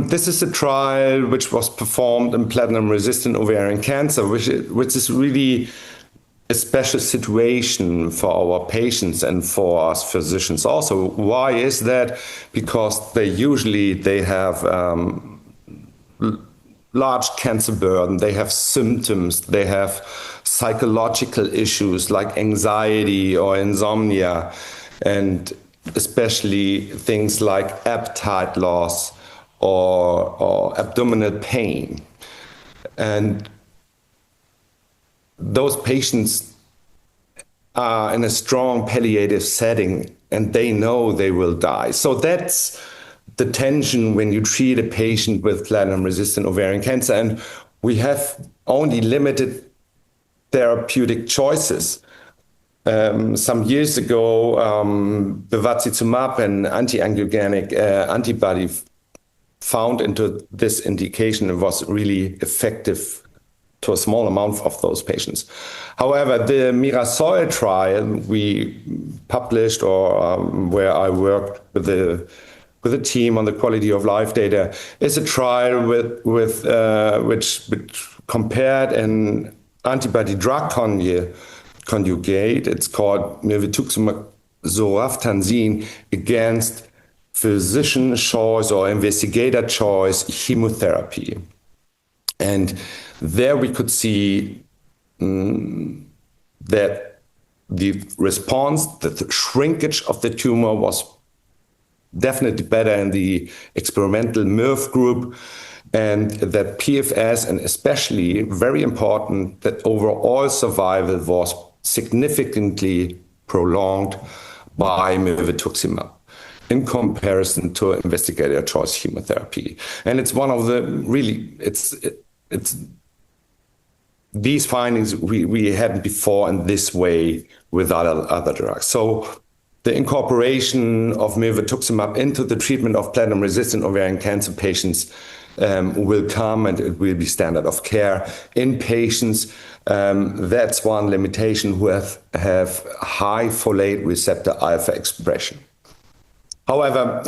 This is a trial which was performed in platinum-resistant ovarian cancer, which is really a special situation for our patients and for us physicians also. Why is that? Because they have large cancer burden, they have symptoms, they have psychological issues like anxiety or insomnia, and especially things like appetite loss or abdominal pain. And those patients are in a strong palliative setting and they know they will die. So that's the tension when you treat a patient with platinum-resistant ovarian cancer. And we have only limited therapeutic choices. Some years ago, Mirvetuximab, an anti-angiogenic antibody found into this indication, and was really effective to a small amount of those patients. However, the MIRASOL trial we published, or where I worked with a team on the quality of life data, is a trial which compared an antibody drug conjugate. It's called Mirvetuximab soravtansine against physician choice or investigator choice chemotherapy. And there we could see that the response, the shrinkage of the tumor was definitely better in the experimental MIRV group, and that PFS, and especially very important, that overall survival was significantly prolonged by Mirvetuximab in comparison to investigator choice chemotherapy. And it's one of the these findings we hadn't before in this way with other drugs. So the incorporation of Mirvetuximab into the treatment of platinum-resistant ovarian cancer patients will come, and it will be standard of care in patients. That's one limitation, who have high folate receptor alpha expression. However,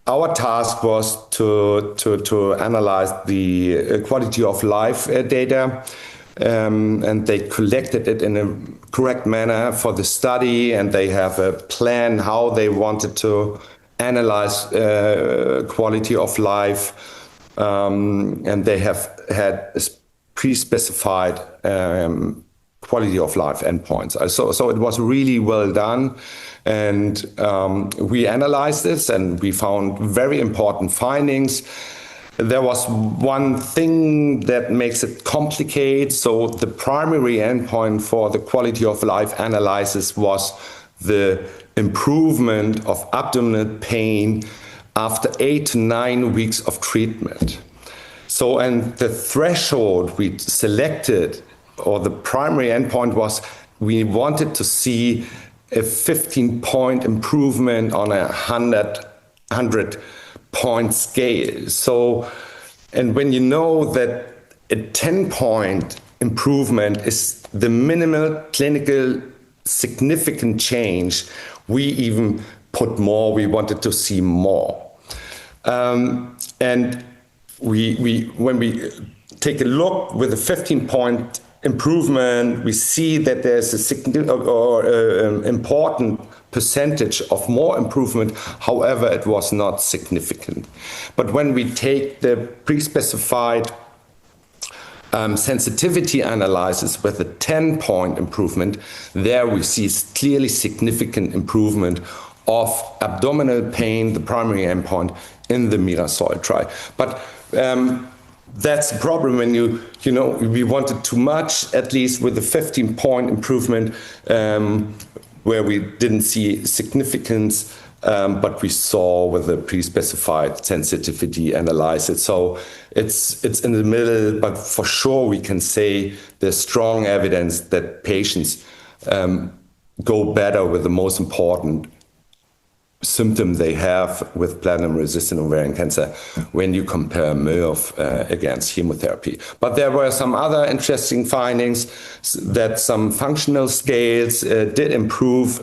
our task was to analyze the quality of life data, and they collected it in a correct manner for the study, and they have a plan how they wanted to analyze quality of life, and they have had pre-specified quality of life endpoints. So it was really well done, and we analyzed this and we found very important findings. There was one thing that makes it complicated. So the primary endpoint for the quality of life analysis was the improvement of abdominal pain after 8 to 9 weeks of treatment. So, and the threshold we selected, or the primary endpoint, was we wanted to see a 15-point improvement on a 100-point scale. So, and when you know that a 10-point improvement is the minimal clinical significant change, we even put more. We wanted to see more. And when we take a look with a 15-point improvement, we see that there's a significant or important percentage of more improvement. However, it was not significant. But when we take the pre-specified sensitivity analysis with a 10-point improvement, there we see clearly significant improvement of abdominal pain, the primary endpoint, in the MIRASOL trial. But that's the problem when we wanted too much, at least with the 15-point improvement, where we didn't see significance, but we saw with the pre-specified sensitivity analysis. So it's in the middle, but for sure we can say there's strong evidence that patients go better with the most important symptom they have with platinum-resistant ovarian cancer when you compare MIRV against chemotherapy. But there were some other interesting findings, that some functional scales did improve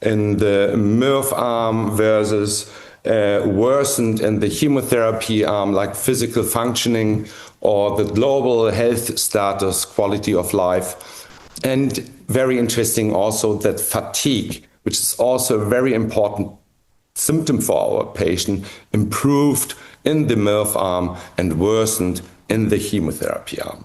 in the MIRV arm versus worsened in the chemotherapy arm, like physical functioning or the global health status, quality of life. And very interesting also that fatigue, which is also a very important symptom for our patient, improved in the MIRV arm and worsened in the chemotherapy arm.